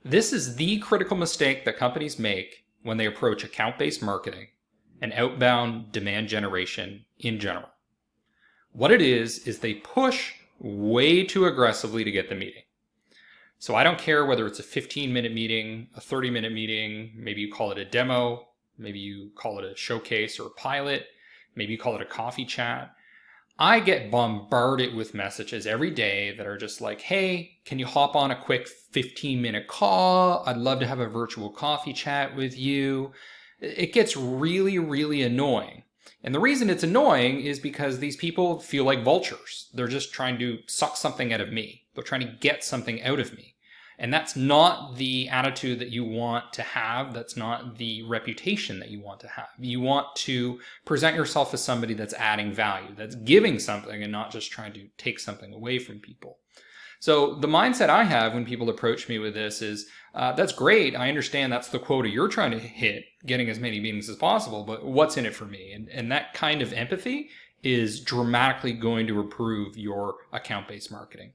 This is the critical mistake that companies make when they approach account-based marketing and outbound demand generation in general. What it is they push way too aggressively to get the meeting. So I don't care whether it's a 15-minute meeting, a 30-minute meeting, maybe you call it a demo, maybe you call it a showcase or a pilot, maybe you call it a coffee chat. I get bombarded with messages every day that are just like, hey, can you hop on a quick 15-minute call? I'd love to have a virtual coffee chat with you. It gets really, really annoying. And the reason it's annoying is because these people feel like vultures. They're just trying to suck something out of me. They're trying to get something out of me. And that's not the attitude that you want to have. That's not the reputation that you want to have. You want to present yourself as somebody that's adding value, that's giving something and not just trying to take something away from people. So the mindset I have when people approach me with this is, that's great. I understand that's the quota you're trying to hit, getting as many meetings as possible, but what's in it for me? And that kind of empathy is dramatically going to improve your account-based marketing.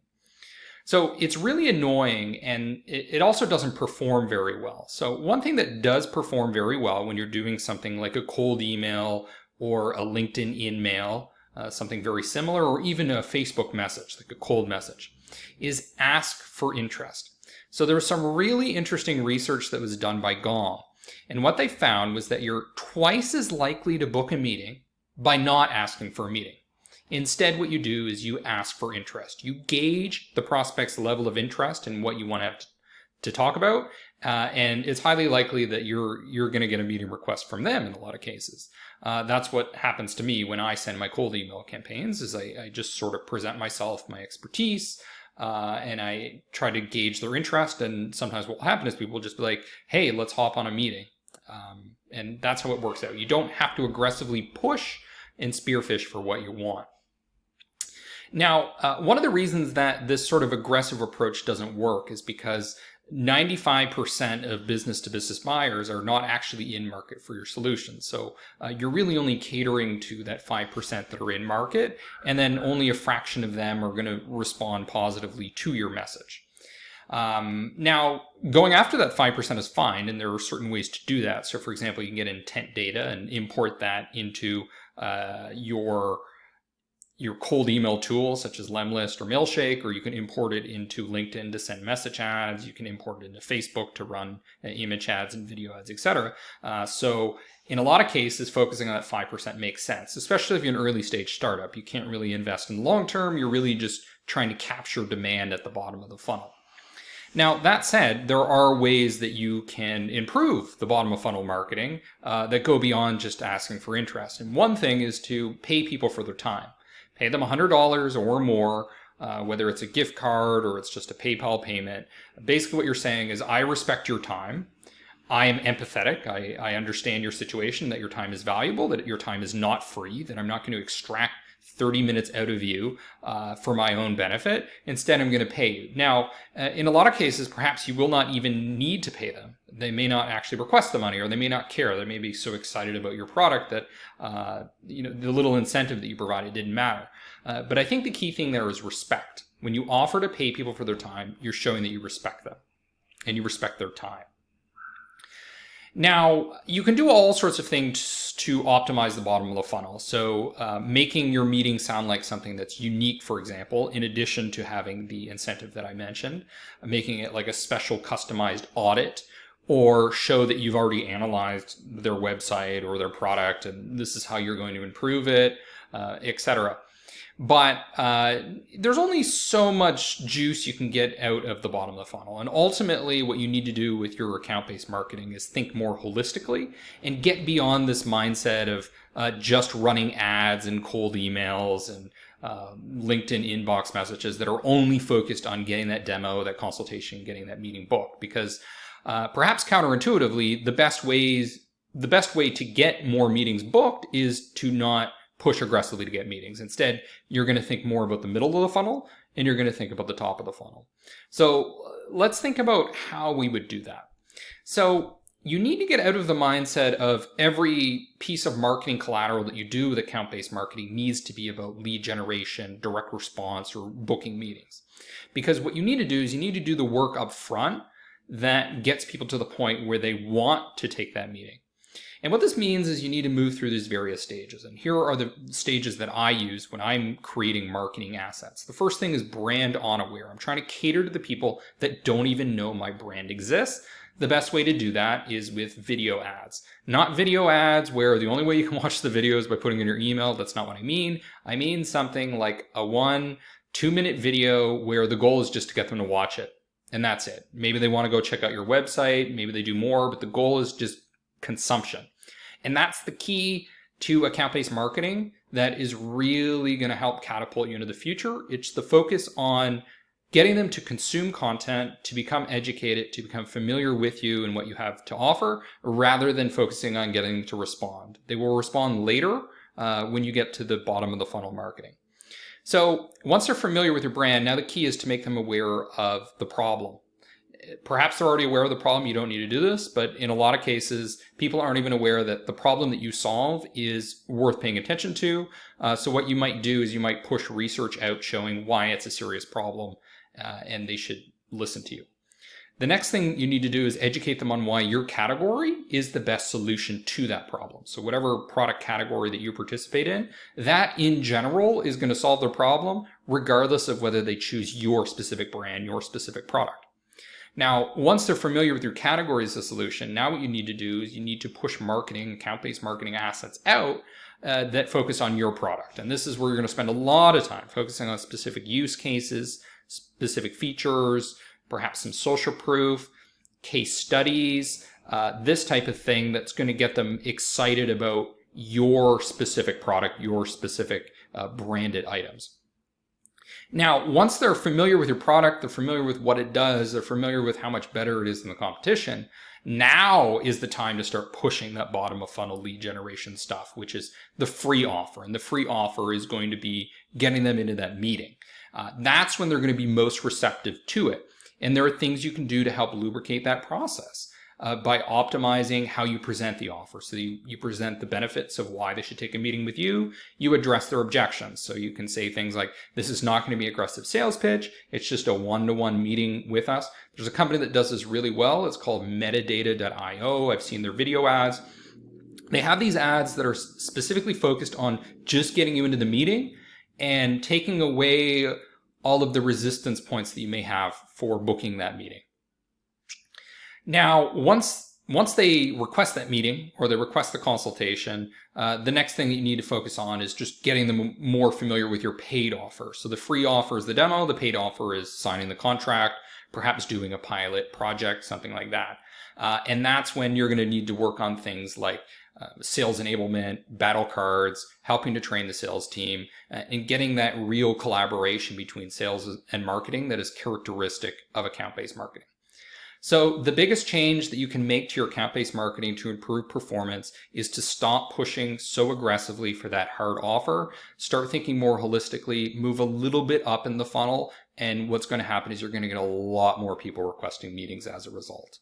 So it's really annoying, and it also doesn't perform very well. So one thing that does perform very well when you're doing something like a cold email or a LinkedIn in-mail, something very similar, or even a Facebook message, like a cold message, is ask for interest. So there was some really interesting research that was done by Gong. And what they found was that you're twice as likely to book a meeting by not asking for a meeting. Instead, what you do is you ask for interest. You gauge the prospect's level of interest in what you want to have to talk about, and it's highly likely that you're going to get a meeting request from them in a lot of cases. That's what happens to me when I send my cold email campaigns, is I just sort of present myself, my expertise, and I try to gauge their interest, and sometimes what will happen is people will just be like, hey, let's hop on a meeting. And that's how it works out. You don't have to aggressively push and spearfish for what you want. Now, one of the reasons that this sort of aggressive approach doesn't work is because 95% of business-to-business buyers are not actually in market for your solution. So you're really only catering to that 5% that are in market, and then only a fraction of them are going to respond positively to your message. Now, going after that 5% is fine, and there are certain ways to do that. So for example, you can get intent data and import that into your cold email tools such as Lemlist or Mailshake, or you can import it into LinkedIn to send message ads. You can import it into Facebook to run image ads and video ads, etc. So in a lot of cases, focusing on that 5% makes sense, especially if you're an early stage startup. You can't really invest in the long term. You're really just trying to capture demand at the bottom of the funnel. Now, that said, there are ways that you can improve the bottom of funnel marketing that go beyond just asking for interest. And one thing is to pay people for their time. Pay them $100 or more, whether it's a gift card or it's just a PayPal payment. Basically what you're saying is, I respect your time. I am empathetic. I understand your situation, that your time is valuable, that your time is not free, that I'm not going to extract 30 minutes out of you for my own benefit. Instead, I'm going to pay you. Now, in a lot of cases, perhaps you will not even need to pay them. They may not actually request the money, or they may not care. They may be so excited about your product that the little incentive that you provided didn't matter. But I think the key thing there is respect. When you offer to pay people for their time, you're showing that you respect them and you respect their time. Now, you can do all sorts of things to optimize the bottom of the funnel. So making your meeting sound like something that's unique, for example, in addition to having the incentive that I mentioned, making it like a special customized audit, or show that you've already analyzed their website or their product and this is how you're going to improve it, etc. But there's only so much juice you can get out of the bottom of the funnel. And ultimately, what you need to do with your account-based marketing is think more holistically and get beyond this mindset of just running ads and cold emails and LinkedIn inbox messages that are only focused on getting that demo, that consultation, getting that meeting booked. Because perhaps counterintuitively, the best way to get more meetings booked is to not push aggressively to get meetings. Instead, you're going to think more about the middle of the funnel, and you're going to think about the top of the funnel. So let's think about how we would do that. So you need to get out of the mindset of every piece of marketing collateral that you do with account-based marketing needs to be about lead generation, direct response, or booking meetings. Because what you need to do is you need to do the work up front that gets people to the point where they want to take that meeting. And what this means is you need to move through these various stages. And here are the stages that I use when I'm creating marketing assets. The first thing is brand unaware. I'm trying to cater to the people that don't even know my brand exists. The best way to do that is with video ads. Not video ads where the only way you can watch the video is by putting in your email. That's not what I mean. I mean something like a 1-2 minute video where the goal is just to get them to watch it. And that's it. Maybe they want to go check out your website. Maybe they do more, but the goal is just consumption. And that's the key to account-based marketing that is really going to help catapult you into the future. It's the focus on getting them to consume content, to become educated, to become familiar with you and what you have to offer, rather than focusing on getting them to respond. They will respond later when you get to the bottom of the funnel marketing. So once they're familiar with your brand, now the key is to make them aware of the problem. Perhaps they're already aware of the problem, you don't need to do this, but in a lot of cases, people aren't even aware that the problem that you solve is worth paying attention to. So what you might do is you might push research out showing why it's a serious problem, and they should listen to you. The next thing you need to do is educate them on why your category is the best solution to that problem. So whatever product category that you participate in, that in general is going to solve their problem, regardless of whether they choose your specific brand, your specific product. Now, once they're familiar with your category as a solution, now what you need to do is you need to push marketing, account-based marketing assets out that focus on your product. And this is where you're going to spend a lot of time focusing on specific use cases, specific features, perhaps some social proof, case studies, this type of thing that's going to get them excited about your specific product, your specific branded items. Now, once they're familiar with your product, they're familiar with what it does, they're familiar with how much better it is than the competition, now is the time to start pushing that bottom of funnel lead generation stuff, which is the free offer. And the free offer is going to be getting them into that meeting. That's when they're going to be most receptive to it. And there are things you can do to help lubricate that process by optimizing how you present the offer. So you present the benefits of why they should take a meeting with you. You address their objections. So you can say things like, this is not going to be an aggressive sales pitch. It's just a one-to-one meeting with us. There's a company that does this really well. It's called metadata.io. I've seen their video ads. They have these ads that are specifically focused on just getting you into the meeting and taking away all of the resistance points that you may have for booking that meeting. Now, once they request that meeting or they request the consultation, the next thing that you need to focus on is just getting them more familiar with your paid offer. So the free offer is the demo, the paid offer is signing the contract, perhaps doing a pilot project, something like that. And that's when you're going to need to work on things like sales enablement, battle cards, helping to train the sales team, and getting that real collaboration between sales and marketing that is characteristic of account-based marketing. So the biggest change that you can make to your account-based marketing to improve performance is to stop pushing so aggressively for that hard offer, start thinking more holistically, move a little bit up in the funnel, and what's going to happen is you're going to get a lot more people requesting meetings as a result.